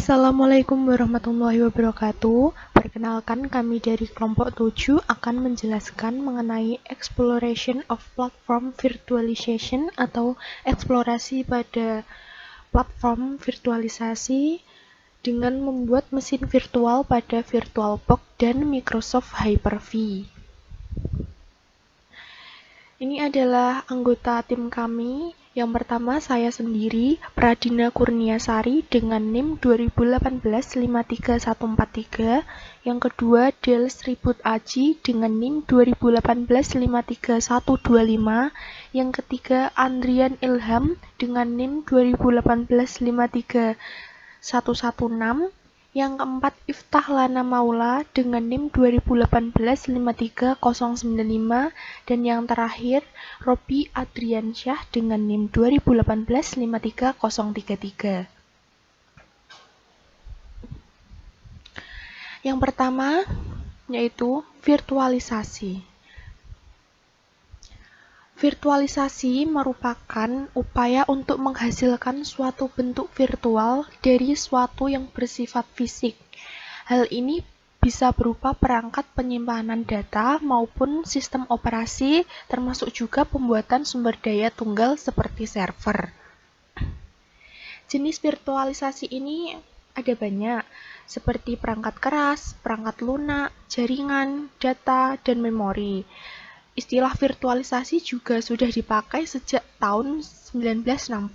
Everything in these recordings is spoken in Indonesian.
Assalamualaikum warahmatullahi wabarakatuh. Perkenalkan, kami dari kelompok 7 akan menjelaskan mengenai exploration of platform virtualization atau eksplorasi pada platform virtualisasi dengan membuat mesin virtual pada VirtualBox dan Microsoft Hyper-V. Ini adalah anggota tim kami. Yang pertama, saya sendiri, Pradina Kurniasari dengan NIM 2018-53143. Yang kedua, Dels Ribut Aji dengan NIM 2018-53125. Yang ketiga, Andrian Ilham dengan NIM 2018-53116. Yang keempat, Iftah Lana Maula dengan NIM 2018-53095. Dan yang terakhir, Robi Adriansyah dengan NIM 2018-53033. Yang pertama, yaitu virtualisasi. Virtualisasi merupakan upaya untuk menghasilkan suatu bentuk virtual dari suatu yang bersifat fisik. Hal ini bisa berupa perangkat penyimpanan data maupun sistem operasi, termasuk juga pembuatan sumber daya tunggal seperti server. Jenis virtualisasi ini ada banyak, seperti perangkat keras, perangkat lunak, jaringan, data, dan memori. Istilah virtualisasi juga sudah dipakai sejak tahun 1960.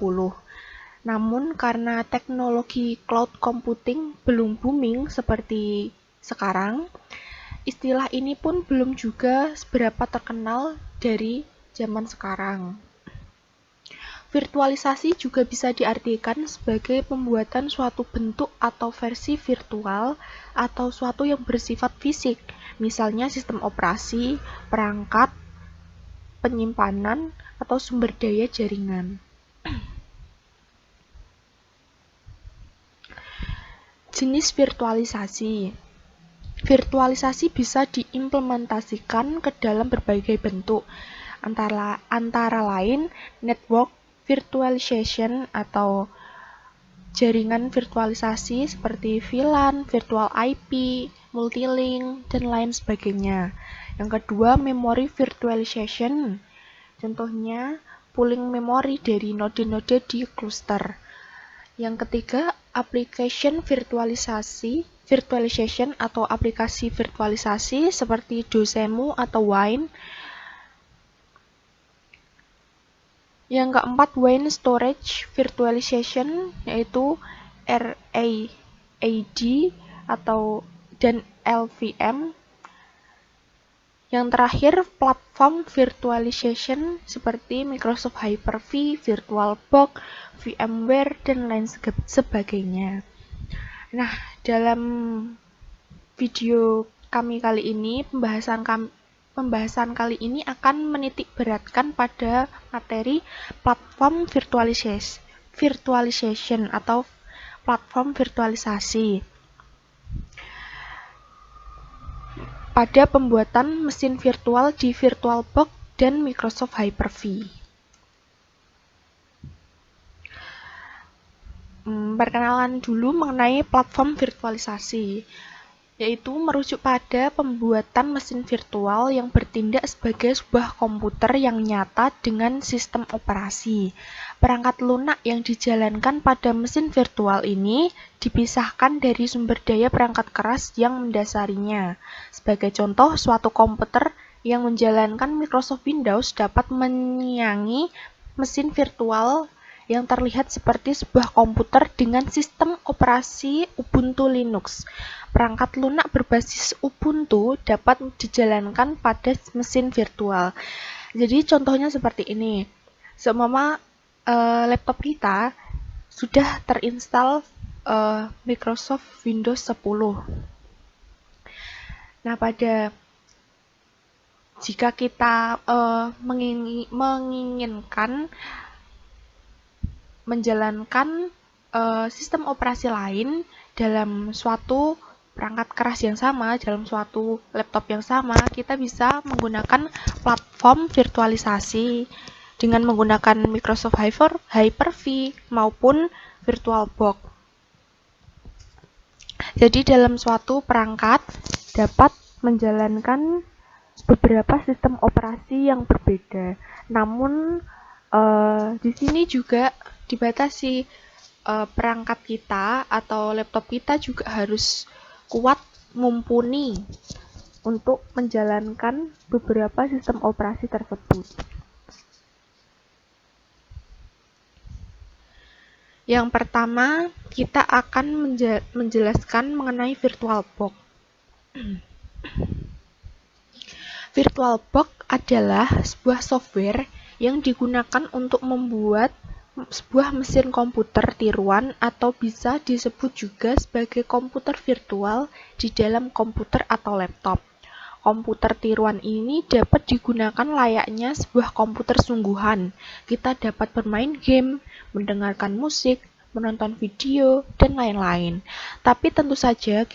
Namun karena teknologi cloud computing belum booming seperti sekarang, istilah ini pun belum juga seberapa terkenal dari zaman sekarang. Virtualisasi juga bisa diartikan sebagai pembuatan suatu bentuk atau versi virtual atau suatu yang bersifat fisik, misalnya sistem operasi, perangkat, penyimpanan, atau sumber daya jaringan. Jenis virtualisasi. Virtualisasi bisa diimplementasikan ke dalam berbagai bentuk, antara lain network virtualization atau jaringan virtualisasi seperti VLAN, virtual IP, multilink, dan lain sebagainya. Yang kedua, memory virtualization. Contohnya, pooling memori dari node-node di cluster. Yang ketiga, application virtualization atau aplikasi virtualisasi seperti Dosemu atau Wine. Yang keempat, Wine Storage Virtualization, yaitu RAID dan LVM. Yang terakhir, platform virtualization seperti Microsoft Hyper-V, VirtualBox, VMware, dan lain sebagainya. Nah, dalam video kami kali ini, pembahasan kali ini akan menitik beratkan pada materi platform virtualization atau platform virtualisasi pada pembuatan mesin virtual di VirtualBox dan Microsoft Hyper-V. Perkenalan dulu mengenai platform virtualisasi, yaitu merujuk pada pembuatan mesin virtual yang bertindak sebagai sebuah komputer yang nyata dengan sistem operasi. Perangkat lunak yang dijalankan pada mesin virtual ini dipisahkan dari sumber daya perangkat keras yang mendasarinya. Sebagai contoh, suatu komputer yang menjalankan Microsoft Windows dapat menyiangi mesin virtual yang terlihat seperti sebuah komputer dengan sistem operasi Ubuntu Linux. Perangkat lunak berbasis Ubuntu dapat dijalankan pada mesin virtual. Jadi contohnya seperti ini. Seumpama laptop kita sudah terinstall Microsoft Windows 10. Nah, jika kita menginginkan menjalankan sistem operasi lain dalam suatu perangkat keras yang sama, dalam suatu laptop yang sama, kita bisa menggunakan platform virtualisasi dengan menggunakan Microsoft Hyper-V maupun VirtualBox. Jadi dalam suatu perangkat dapat menjalankan beberapa sistem operasi yang berbeda. Namun di sini juga dibatasi, perangkat kita atau laptop kita juga harus kuat, mumpuni untuk menjalankan beberapa sistem operasi tersebut. Yang pertama, kita akan menjelaskan mengenai VirtualBox. VirtualBox adalah sebuah software yang digunakan untuk membuat sebuah mesin komputer tiruan atau bisa disebut juga sebagai komputer virtual di dalam komputer atau laptop. Komputer tiruan ini dapat digunakan layaknya sebuah komputer sungguhan. Kita dapat bermain game, mendengarkan musik, menonton video, dan lain-lain. Tapi tentu saja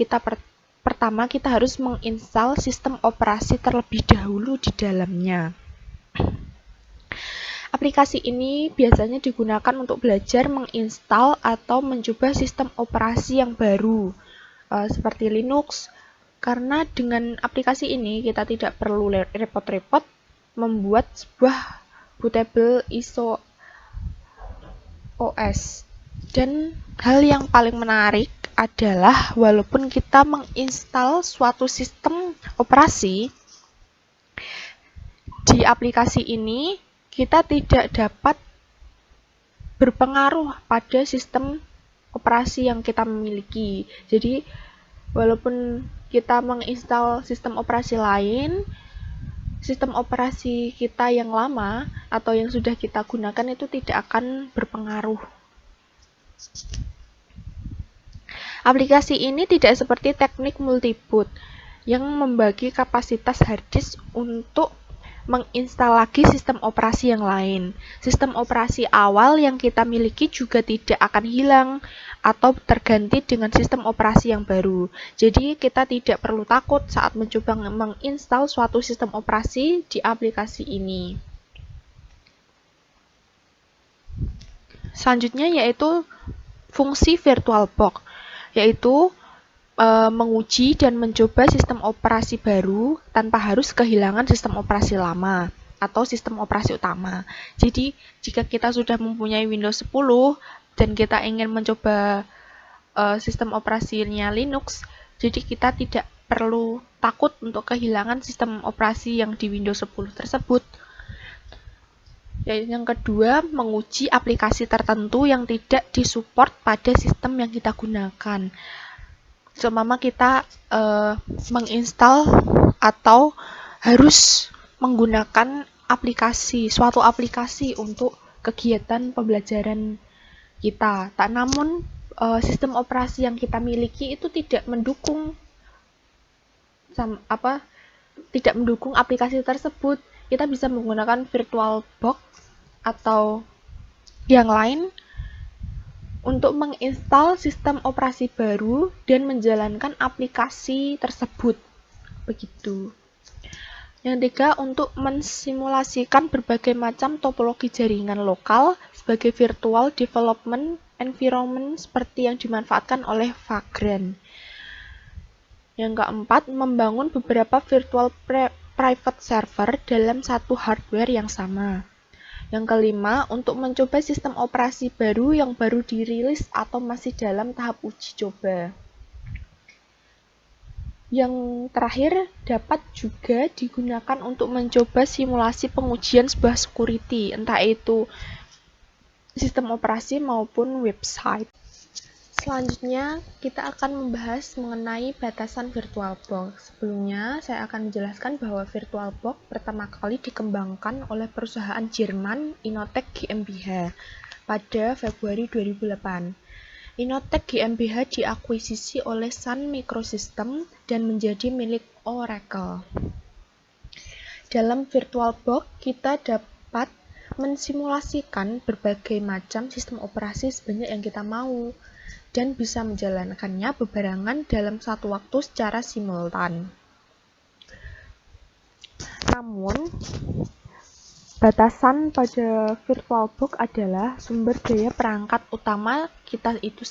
pertama kita harus menginstal sistem operasi terlebih dahulu di dalamnya. Aplikasi ini biasanya digunakan untuk belajar menginstal atau mencoba sistem operasi yang baru, seperti Linux. Karena dengan aplikasi ini kita tidak perlu repot-repot membuat sebuah bootable ISO OS. Dan hal yang paling menarik adalah walaupun kita menginstal suatu sistem operasi di aplikasi ini, kita tidak dapat berpengaruh pada sistem operasi yang kita miliki. Jadi walaupun kita menginstal sistem operasi lain, sistem operasi kita yang lama atau yang sudah kita gunakan itu tidak akan berpengaruh. Aplikasi ini tidak seperti teknik multiboot yang membagi kapasitas harddisk untuk menginstal lagi sistem operasi yang lain. Sistem operasi awal yang kita miliki juga tidak akan hilang atau terganti dengan sistem operasi yang baru. Jadi kita tidak perlu takut saat mencoba menginstal suatu sistem operasi di aplikasi ini. Selanjutnya yaitu fungsi VirtualBox, yaitu menguji dan mencoba sistem operasi baru tanpa harus kehilangan sistem operasi lama atau sistem operasi utama. Jadi, jika kita sudah mempunyai Windows 10 dan kita ingin mencoba sistem operasinya Linux, jadi kita tidak perlu takut untuk kehilangan sistem operasi yang di Windows 10 tersebut. Yang kedua, menguji aplikasi tertentu yang tidak disupport pada sistem yang kita gunakan. Seumpama kita menginstal atau harus menggunakan suatu aplikasi untuk kegiatan pembelajaran kita. Namun sistem operasi yang kita miliki itu tidak mendukung aplikasi tersebut. Kita bisa menggunakan VirtualBox atau yang lain untuk menginstal sistem operasi baru dan menjalankan aplikasi tersebut. Begitu. Yang ketiga, untuk mensimulasikan berbagai macam topologi jaringan lokal sebagai virtual development environment seperti yang dimanfaatkan oleh Vagrant. Yang keempat, membangun beberapa virtual private server dalam satu hardware yang sama. Yang kelima, untuk mencoba sistem operasi baru yang baru dirilis atau masih dalam tahap uji coba. Yang terakhir, dapat juga digunakan untuk mencoba simulasi pengujian sebuah security, entah itu sistem operasi maupun website. Selanjutnya, kita akan membahas mengenai batasan VirtualBox. Sebelumnya, saya akan menjelaskan bahwa VirtualBox pertama kali dikembangkan oleh perusahaan Jerman Innotech GmbH pada Februari 2008. Innotech GmbH diakuisisi oleh Sun Microsystems dan menjadi milik Oracle. Dalam VirtualBox, kita dapat mensimulasikan berbagai macam sistem operasi sebanyak yang kita mau dan bisa menjalankannya bebarengan dalam satu waktu secara simultan. Namun, batasan pada VirtualBox adalah sumber daya perangkat utama kita itu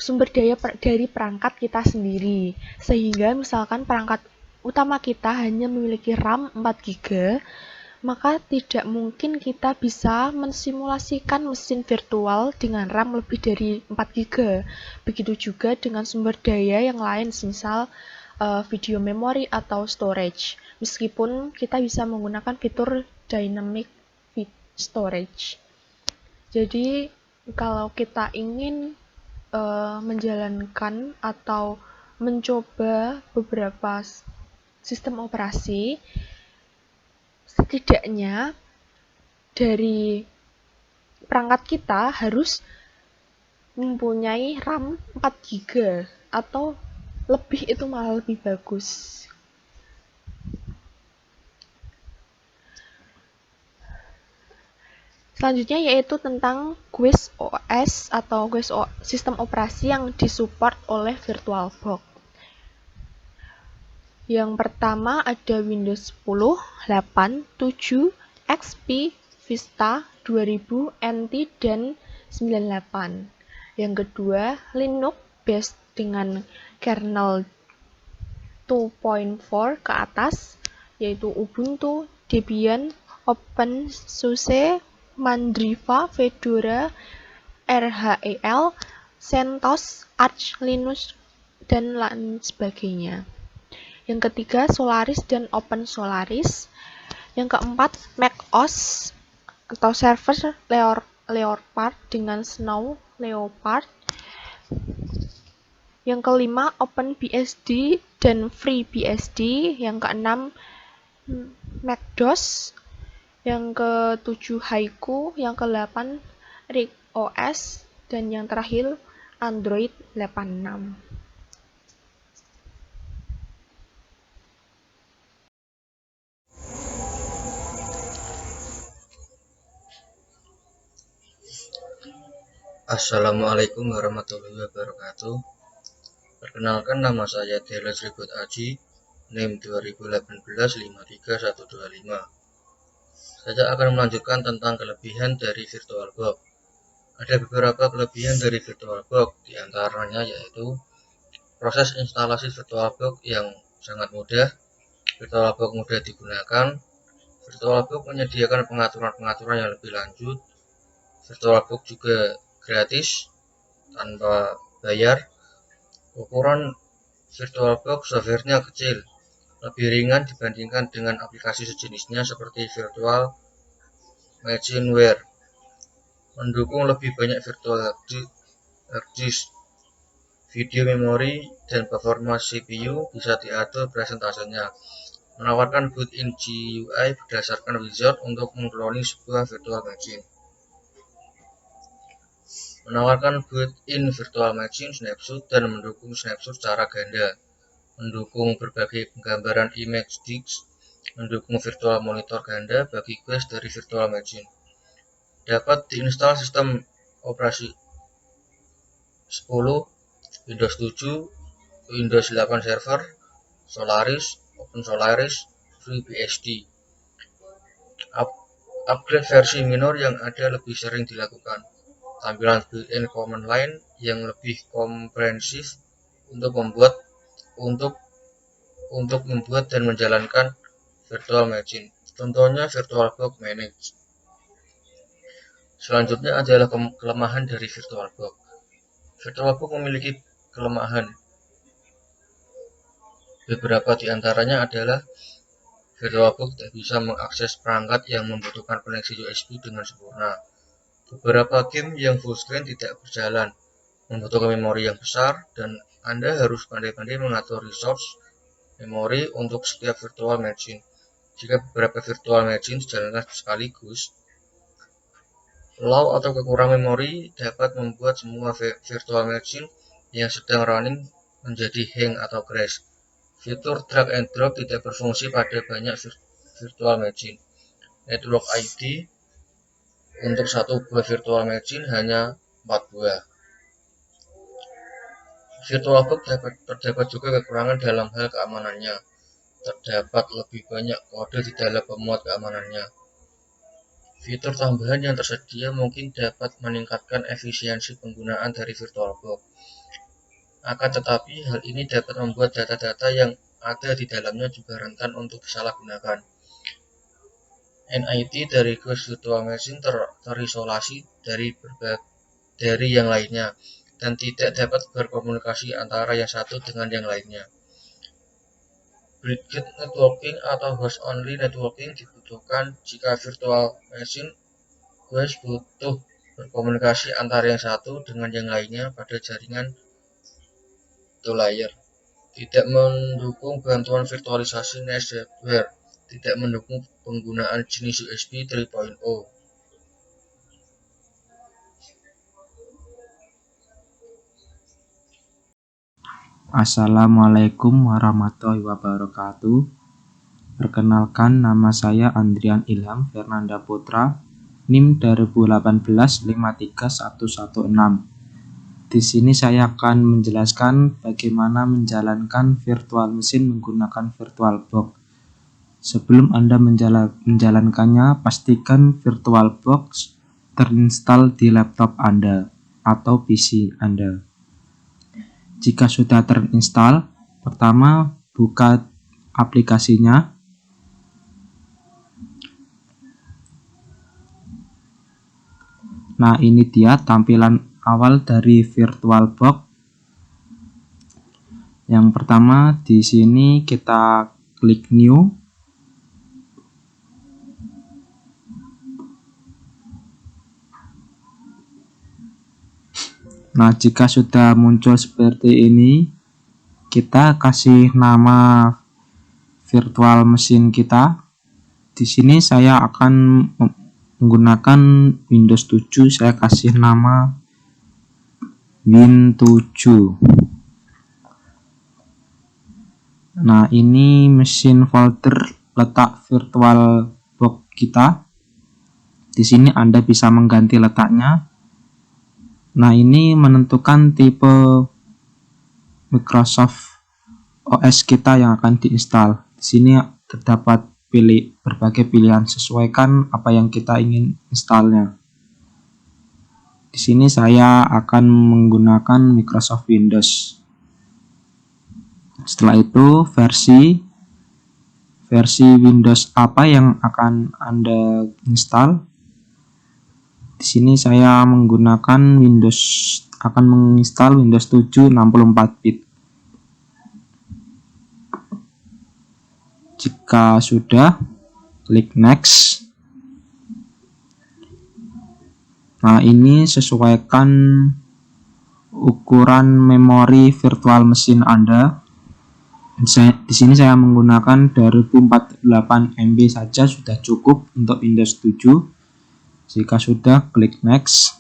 sumber daya dari perangkat kita sendiri. Sehingga misalkan perangkat utama kita hanya memiliki RAM 4 GB, maka tidak mungkin kita bisa mensimulasikan mesin virtual dengan RAM lebih dari 4 GB. Begitu juga dengan sumber daya yang lain, misal video memory atau storage. Meskipun kita bisa menggunakan fitur dynamic storage. Jadi kalau kita ingin menjalankan atau mencoba beberapa sistem operasi, setidaknya dari perangkat kita harus mempunyai RAM 4 GB atau lebih, itu malah lebih bagus. Selanjutnya yaitu tentang GUIS OS atau GUIS sistem operasi yang disupport oleh VirtualBox. Yang pertama ada Windows 10, 8, 7, XP, Vista, 2000, NT, dan 98. Yang kedua, Linux based dengan kernel 2.4 ke atas, yaitu Ubuntu, Debian, OpenSUSE, Mandriva, Fedora, RHEL, CentOS, Arch Linux, dan lain sebagainya. Yang ketiga, Solaris dan OpenSolaris. Yang keempat, macOS atau server Leopard dengan Snow Leopard. Yang kelima, OpenBSD dan FreeBSD. Yang keenam, MacDOS. Yang ketujuh, Haiku. Yang ke-8, RigOS. Dan yang terakhir, Android 86. Assalamualaikum warahmatullahi wabarakatuh. Perkenalkan, nama saya Deles Ribut Aji, NIM 2018-53125. Saya akan melanjutkan tentang kelebihan dari VirtualBox. Ada beberapa kelebihan dari VirtualBox, diantaranya yaitu proses instalasi VirtualBox yang sangat mudah, VirtualBox mudah digunakan, VirtualBox menyediakan pengaturan-pengaturan yang lebih lanjut, VirtualBox juga gratis tanpa bayar. Ukuran VirtualBox software-nya kecil, lebih ringan dibandingkan dengan aplikasi sejenisnya seperti Virtual Machineware. Mendukung lebih banyak virtual hard disk, video memori, dan performa CPU bisa diatur presentasenya. Menawarkan built-in GUI berdasarkan wizard untuk mengkloni sebuah virtual machine. Menawarkan built-in virtual machine snapshot dan mendukung snapshot secara ganda. Mendukung berbagai penggambaran image disks, mendukung virtual monitor ganda bagi quest dari virtual machine. Dapat diinstal sistem operasi 10, Windows 7, Windows 8 Server, Solaris, OpenSolaris, FreeBSD. Upgrade versi minor yang ada lebih sering dilakukan. Tampilan built-in command line yang lebih komprehensif untuk membuat dan menjalankan virtual machine. Contohnya VirtualBox Manage. Selanjutnya adalah kelemahan dari VirtualBox. VirtualBox memiliki kelemahan. Beberapa di antaranya adalah VirtualBox tidak bisa mengakses perangkat yang membutuhkan koneksi USB dengan sempurna. Beberapa game yang full screen tidak berjalan, membutuhkan memori yang besar, dan Anda harus pandai-pandai mengatur resource memori untuk setiap virtual machine. Jika beberapa virtual machine dijalankan sekaligus, low atau kekurangan memori dapat membuat semua virtual machine yang sedang running menjadi hang atau crash. Fitur drag and drop tidak berfungsi pada banyak virtual machine. Network ID untuk satu buah virtual machine hanya 4 buah. VirtualBox terdapat juga kekurangan dalam hal keamanannya. Terdapat lebih banyak kode di dalam pemuat keamanannya. Fitur tambahan yang tersedia mungkin dapat meningkatkan efisiensi penggunaan dari VirtualBox. Akan tetapi, hal ini dapat membuat data-data yang ada di dalamnya juga rentan untuk disalahgunakan. NIT dari Ghost Virtual Machine terisolasi dari yang lainnya dan tidak dapat berkomunikasi antara yang satu dengan yang lainnya. Bridged networking atau host-only networking dibutuhkan jika virtual machine host butuh berkomunikasi antara yang satu dengan yang lainnya pada jaringan two-layer. Tidak mendukung bantuan virtualisasi network. Tidak mendukung penggunaan jenis USB 3.0. Assalamualaikum warahmatullahi wabarakatuh. Perkenalkan, nama saya Andrian Ilham Fernanda Putra, NIM 2018-53116. Di sini saya akan menjelaskan bagaimana menjalankan virtual machine menggunakan VirtualBox. Sebelum Anda menjalankannya, pastikan VirtualBox terinstall di laptop Anda atau PC Anda. Jika sudah terinstall, pertama buka aplikasinya. Nah, ini dia tampilan awal dari VirtualBox. Yang pertama di sini kita klik New. Nah, jika sudah muncul seperti ini, kita kasih nama virtual machine kita. Di sini saya akan menggunakan Windows 7, saya kasih nama Win7. Nah, ini mesin folder letak VirtualBox kita. Di sini Anda bisa mengganti letaknya. Nah, ini menentukan tipe Microsoft OS kita yang akan diinstal. Di sini terdapat berbagai pilihan, sesuaikan apa yang kita ingin installnya. Di sini saya akan menggunakan Microsoft Windows. Setelah itu versi Windows apa yang akan Anda install. Di sini saya menggunakan akan menginstal Windows 7 64-bit. Jika sudah, klik next. Nah, ini sesuaikan ukuran memori virtual machine Anda. Di sini saya menggunakan 2048 MB saja sudah cukup untuk Windows 7. Jika sudah, klik next.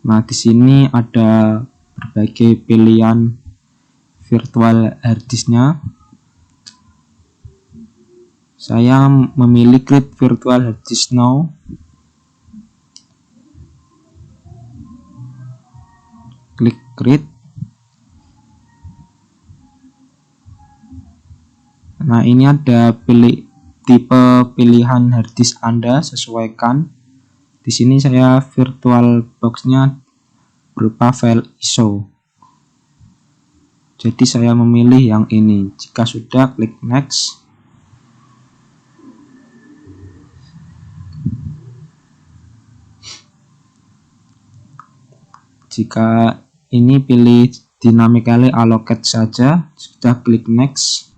Nah, di sini ada berbagai pilihan virtual hard disk-nya. Saya memilih create virtual hard disk now. Klik create. Nah, ini ada tipe pilihan hard disk Anda, sesuaikan. Di sini saya VirtualBox-nya berupa file ISO. Jadi saya memilih yang ini. Jika sudah, klik next. Jika ini pilih dynamically allocate saja, sudah, klik next.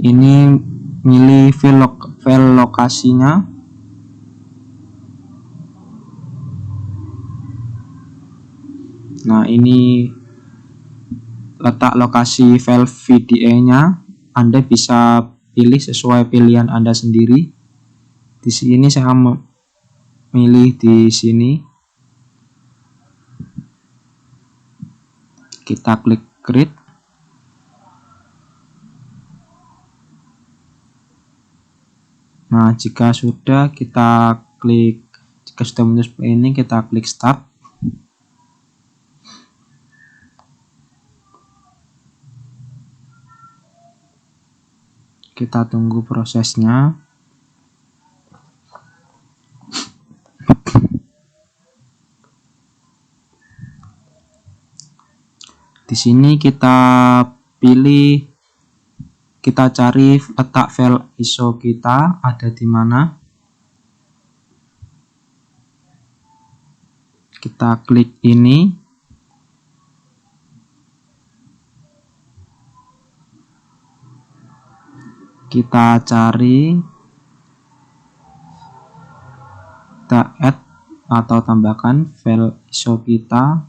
Ini milih file lokasinya. Nah, ini letak lokasi file VDA-nya. Anda bisa pilih sesuai pilihan Anda sendiri. Di sini saya memilih di sini. Kita klik create. Nah, jika sudah muncul seperti ini, kita klik start. Kita tunggu prosesnya. Di sini kita pilih, kita cari letak file ISO kita ada di mana. Kita klik ini. Kita cari, kita add atau tambahkan file ISO kita.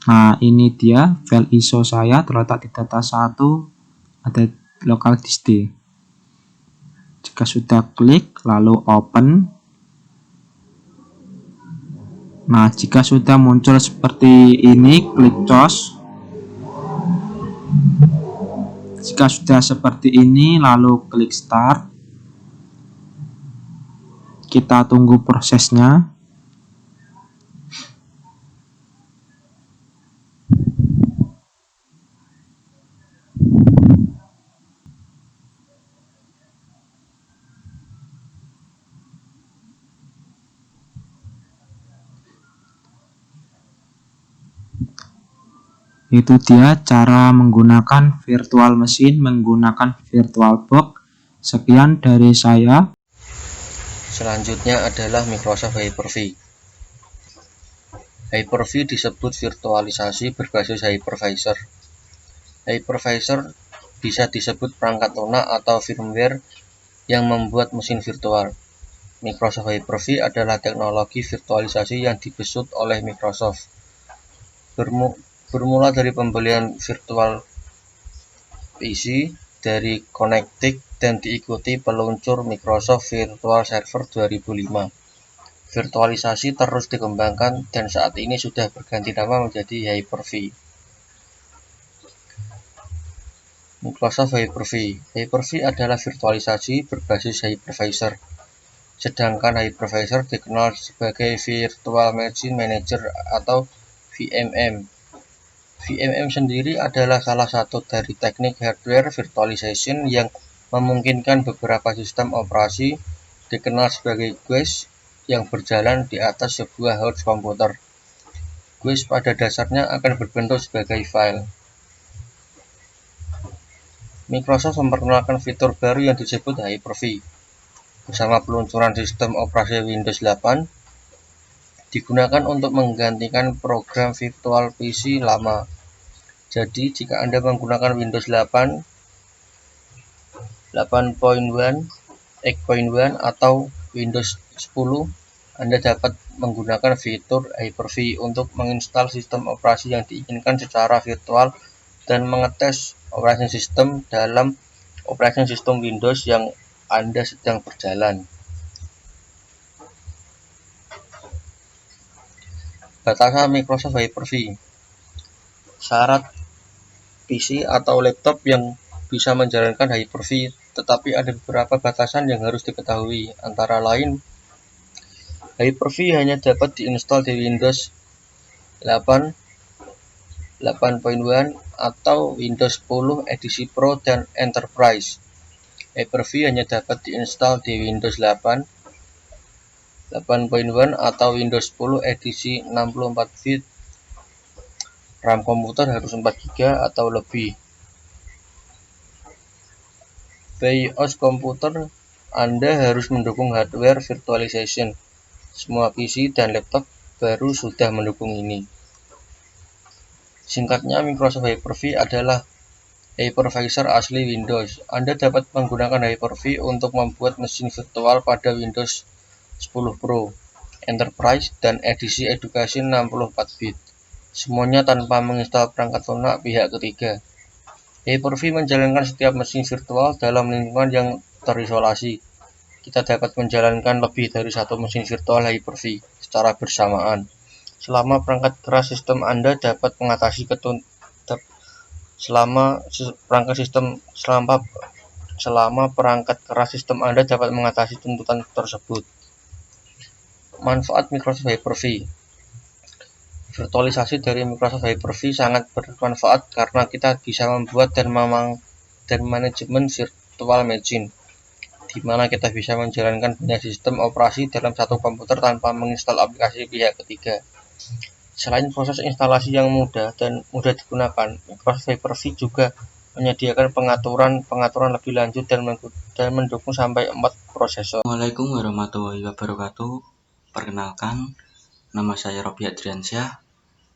Nah, ini dia file ISO saya terletak di data 1, ada local disk D. Jika sudah klik, lalu open. Nah, jika sudah muncul seperti ini, klik close. Jika sudah seperti ini, lalu klik start. Kita tunggu prosesnya. Itu dia cara menggunakan virtual machine menggunakan VirtualBox. Sekian dari saya. Selanjutnya adalah Microsoft Hyper-V. Hyper-V disebut virtualisasi berbasis hypervisor. Hypervisor bisa disebut perangkat lunak atau firmware yang membuat mesin virtual. Microsoft Hyper-V adalah teknologi virtualisasi yang dibesut oleh Microsoft. Bermula dari pembelian virtual PC dari Connecticut dan diikuti peluncur Microsoft Virtual Server 2005. Virtualisasi terus dikembangkan dan saat ini sudah berganti nama menjadi Hyper-V. Microsoft Hyper-V. Hyper-V adalah virtualisasi berbasis hypervisor. Sedangkan hypervisor dikenal sebagai Virtual Machine Manager atau VMM. VMM sendiri adalah salah satu dari teknik hardware virtualization yang memungkinkan beberapa sistem operasi dikenal sebagai guest yang berjalan di atas sebuah host komputer. Guest pada dasarnya akan berbentuk sebagai file. Microsoft memperkenalkan fitur baru yang disebut Hyper-V. Bersama peluncuran sistem operasi Windows 8, digunakan untuk menggantikan program virtual PC lama. Jadi, jika Anda menggunakan Windows 8, 8.1, 8.1 atau Windows 10, Anda dapat menggunakan fitur Hyper-V untuk menginstal sistem operasi yang diinginkan secara virtual dan mengetes operasi sistem dalam operasi sistem Windows yang Anda sedang berjalan. Batasan Microsoft Hyper-V. Syarat PC atau laptop yang bisa menjalankan Hyper-V, tetapi ada beberapa batasan yang harus diketahui. Antara lain, Hyper-V hanya dapat diinstal di Windows 8, 8.1 atau Windows 10 edisi Pro dan Enterprise. Hyper-V hanya dapat diinstal di Windows 8, 8.1 atau Windows 10 edisi 64 bit. RAM komputer harus 4 GB atau lebih. BIOS komputer Anda harus mendukung hardware virtualization. Semua PC dan laptop baru sudah mendukung ini. Singkatnya, Microsoft Hyper-V adalah hypervisor asli Windows. Anda dapat menggunakan Hyper-V untuk membuat mesin virtual pada Windows 10 Pro, Enterprise, dan edisi edukasi 64 bit. Semuanya tanpa menginstal perangkat lunak pihak ketiga. Hyper-V menjalankan setiap mesin virtual dalam lingkungan yang terisolasi. Kita dapat menjalankan lebih dari satu mesin virtual Hyper-V secara bersamaan. Selama perangkat keras sistem Anda dapat mengatasi tuntutan tersebut. Manfaat Microsoft Hyper-V. Virtualisasi dari Microsoft Hyper-V sangat bermanfaat karena kita bisa membuat dan dan manajemen virtual machine, di mana kita bisa menjalankan banyak sistem operasi dalam satu komputer tanpa menginstal aplikasi pihak ketiga. Selain proses instalasi yang mudah dan mudah digunakan, Microsoft Hyper-V juga menyediakan pengaturan lebih lanjut dan mendukung sampai 4 prosesor. Assalamualaikum warahmatullahi wabarakatuh. Perkenalkan, nama saya Robi Adriansyah,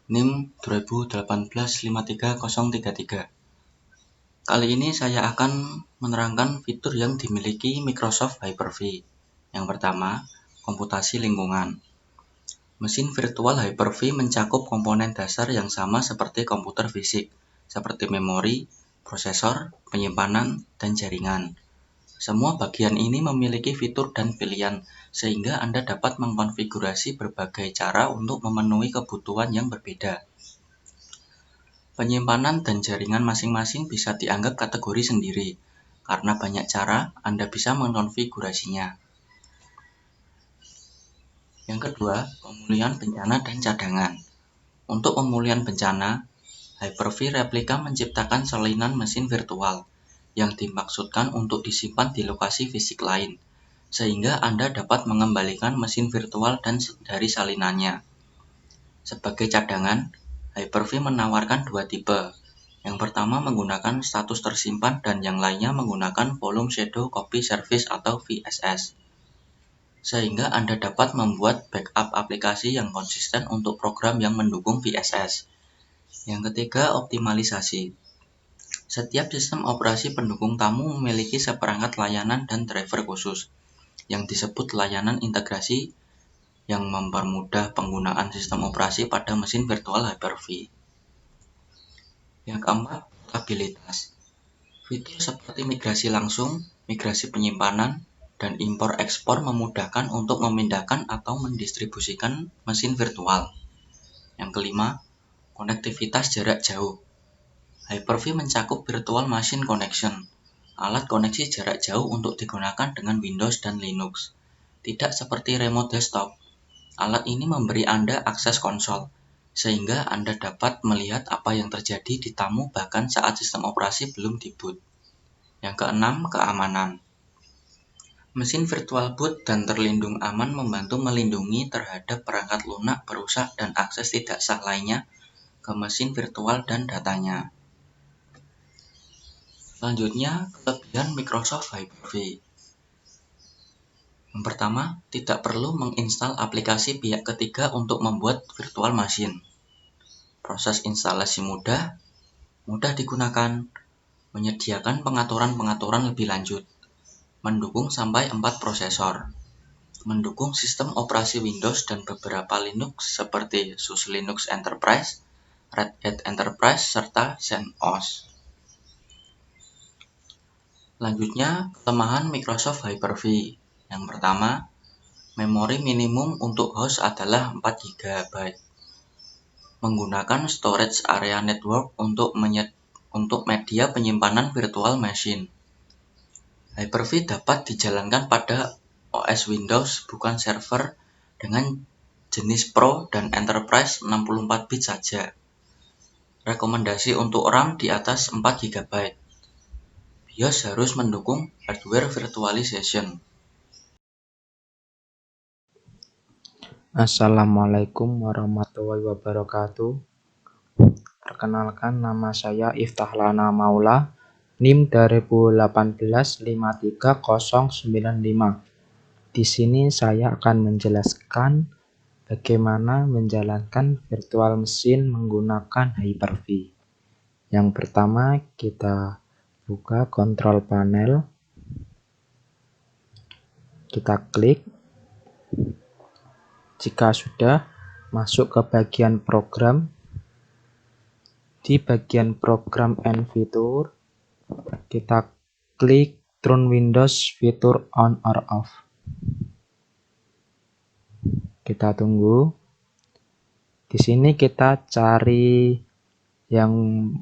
NIM 2018-53033. Kali ini saya akan menerangkan fitur yang dimiliki Microsoft Hyper-V. Yang pertama, komputasi lingkungan. Mesin virtual Hyper-V mencakup komponen dasar yang sama seperti komputer fisik, seperti memori, prosesor, penyimpanan, dan jaringan. Semua bagian ini memiliki fitur dan pilihan, sehingga Anda dapat mengkonfigurasi berbagai cara untuk memenuhi kebutuhan yang berbeda. Penyimpanan dan jaringan masing-masing bisa dianggap kategori sendiri, karena banyak cara Anda bisa mengkonfigurasinya. Yang kedua, pemulihan bencana dan cadangan. Untuk pemulihan bencana, Hyper-V Replika menciptakan salinan mesin virtual yang dimaksudkan untuk disimpan di lokasi fisik lain, sehingga Anda dapat mengembalikan mesin virtual dari salinannya. Sebagai cadangan, Hyper-V menawarkan dua tipe. Yang pertama menggunakan status tersimpan dan yang lainnya menggunakan volume shadow copy service atau VSS. Sehingga Anda dapat membuat backup aplikasi yang konsisten untuk program yang mendukung VSS. Yang ketiga, optimalisasi. Setiap sistem operasi pendukung tamu memiliki seperangkat layanan dan driver khusus, yang disebut layanan integrasi yang mempermudah penggunaan sistem operasi pada mesin virtual Hyper-V. Yang keempat, portabilitas. Fitur seperti migrasi langsung, migrasi penyimpanan, dan impor-ekspor memudahkan untuk memindahkan atau mendistribusikan mesin virtual. Yang kelima, konektivitas jarak jauh. Hyper-V mencakup Virtual Machine Connection, alat koneksi jarak jauh untuk digunakan dengan Windows dan Linux. Tidak seperti remote desktop, alat ini memberi Anda akses konsol, sehingga Anda dapat melihat apa yang terjadi di tamu bahkan saat sistem operasi belum di-boot. Yang keenam, keamanan. Mesin virtual boot dan terlindung aman membantu melindungi terhadap perangkat lunak perusak dan akses tidak sah lainnya ke mesin virtual dan datanya. Selanjutnya, kelebihan Microsoft Hyper-V. Yang pertama, tidak perlu menginstal aplikasi pihak ketiga untuk membuat virtual machine. Proses instalasi mudah digunakan, menyediakan pengaturan-pengaturan lebih lanjut, mendukung sampai 4 prosesor, mendukung sistem operasi Windows dan beberapa Linux seperti SUSE Linux Enterprise, Red Hat Enterprise, serta CentOS. Selanjutnya, kelemahan Microsoft Hyper-V. Yang pertama, memori minimum untuk host adalah 4 GB. Menggunakan storage area network untuk media penyimpanan virtual machine. Hyper-V dapat dijalankan pada OS Windows bukan server dengan jenis Pro dan Enterprise 64 bit saja. Rekomendasi untuk RAM di atas 4 GB. BIOS harus mendukung hardware virtualization. Assalamualaikum warahmatullahi wabarakatuh. Perkenalkan, nama saya Iftahlana Maula, NIM 2018-53095. Di sini saya akan menjelaskan bagaimana menjalankan virtual machine menggunakan Hyper-V. Yang pertama, kita buka control panel, kita klik. Jika sudah, masuk ke bagian program. Di bagian program and fitur, kita klik turn Windows fitur on or off. Kita tunggu. Di sini kita cari yang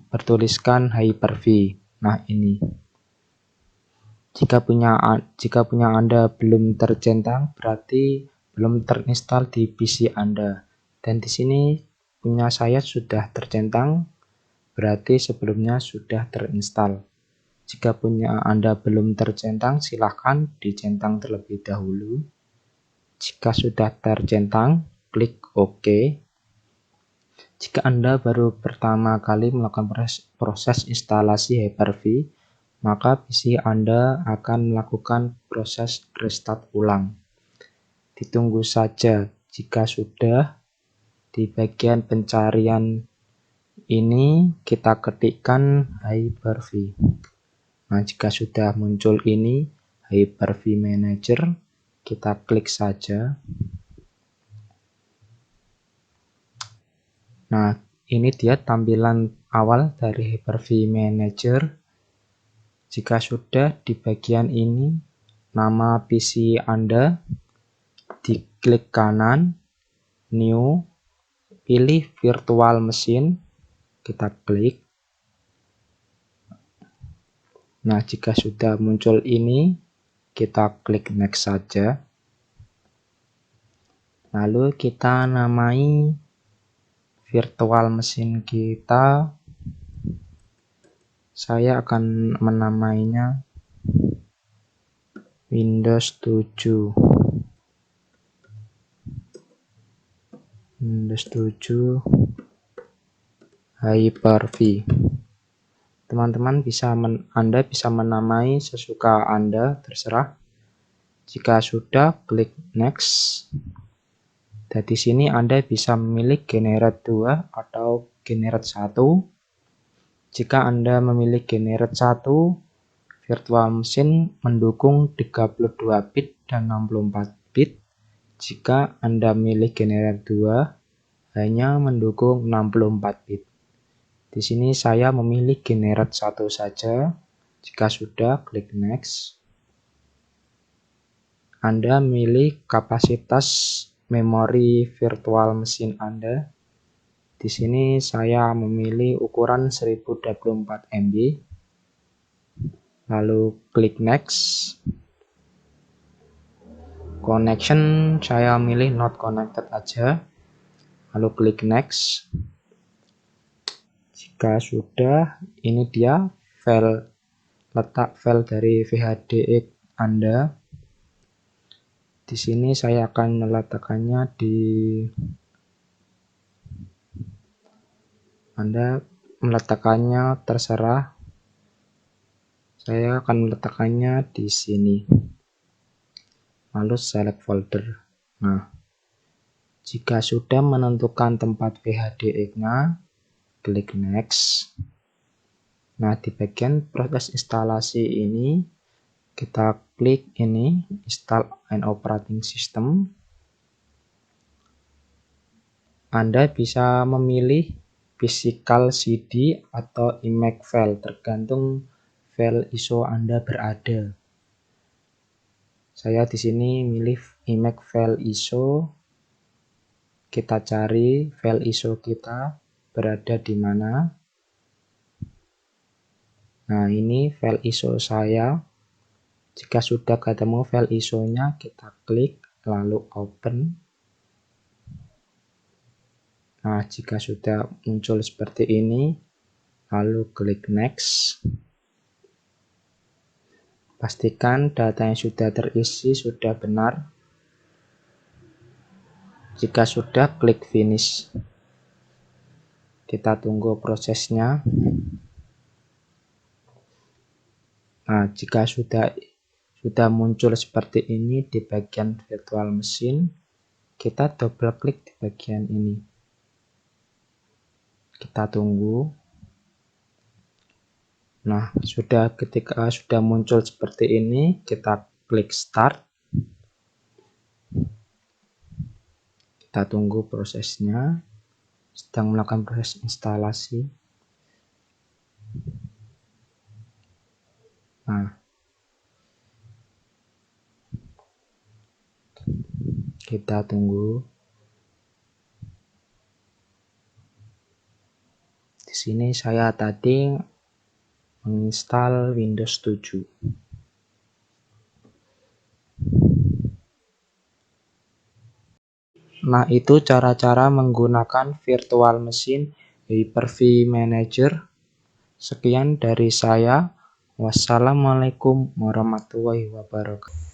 bertuliskan Hyper-V. Nah, ini. Jika punya Anda belum tercentang, berarti belum terinstall di PC Anda. Dan di sini punya saya sudah tercentang, berarti sebelumnya sudah terinstall. Jika punya Anda belum tercentang, silahkan dicentang terlebih dahulu. Jika sudah tercentang, klik OK. Jika Anda baru pertama kali melakukan proses instalasi Hyper-V, maka PC Anda akan melakukan proses restart ulang. Ditunggu saja. Jika sudah, di bagian pencarian ini kita ketikkan Hyper-V. Nah, jika sudah muncul ini Hyper-V Manager, kita klik saja. Nah, ini dia tampilan awal dari Hyper-V Manager. Jika sudah, di bagian ini nama PC Anda, diklik kanan, New, pilih virtual machine, kita klik. Nah, jika sudah muncul ini, kita klik next saja. Lalu kita namai virtual machine kita. Saya akan menamainya Windows 7. Windows 7 Hyper-V. Teman-teman Anda bisa menamai sesuka Anda, terserah. Jika sudah, klik next. Dan di sini Anda bisa memilih generate 2 atau generate 1. Jika Anda memilih generate 1, virtual machine mendukung 32 bit dan 64 bit. Jika Anda memilih generate 2, hanya mendukung 64 bit. Di sini saya memilih generate 1 saja. Jika sudah, klik next. Anda memilih kapasitas memori virtual machine Anda. Di sini saya memilih ukuran 1024 MB. Lalu klik next. Connection saya milih not connected aja. Lalu klik next. Jika sudah, ini dia letak file dari VHDX Anda. Di sini saya akan meletakkannya di Anda meletakkannya terserah. Saya akan meletakkannya di sini. Lalu select folder. Nah, jika sudah menentukan tempat VHDX-nya, klik next. Nah, di bagian proses instalasi ini, kita klik ini, install an operating system. Anda bisa memilih physical CD atau image file, tergantung file ISO Anda berada. Saya di sini milih image file ISO. Kita cari file ISO kita berada di mana. Nah, ini file ISO saya. Jika sudah ketemu file ISO-nya, kita klik lalu open. Nah, jika sudah muncul seperti ini, lalu klik next. Pastikan data yang sudah terisi sudah benar. Jika sudah, klik finish. Kita tunggu prosesnya. Nah, jika sudah muncul seperti ini di bagian virtual machine, kita double klik di bagian ini. Kita tunggu. Nah, ketika sudah muncul seperti ini, kita klik start. Kita tunggu prosesnya. Sedang melakukan proses instalasi. Nah, kita tunggu. Di sini saya tadi menginstal Windows 7. Nah, itu cara-cara menggunakan virtual machine Hyper-V Manager. Sekian dari saya. Wassalamualaikum warahmatullahi wabarakatuh.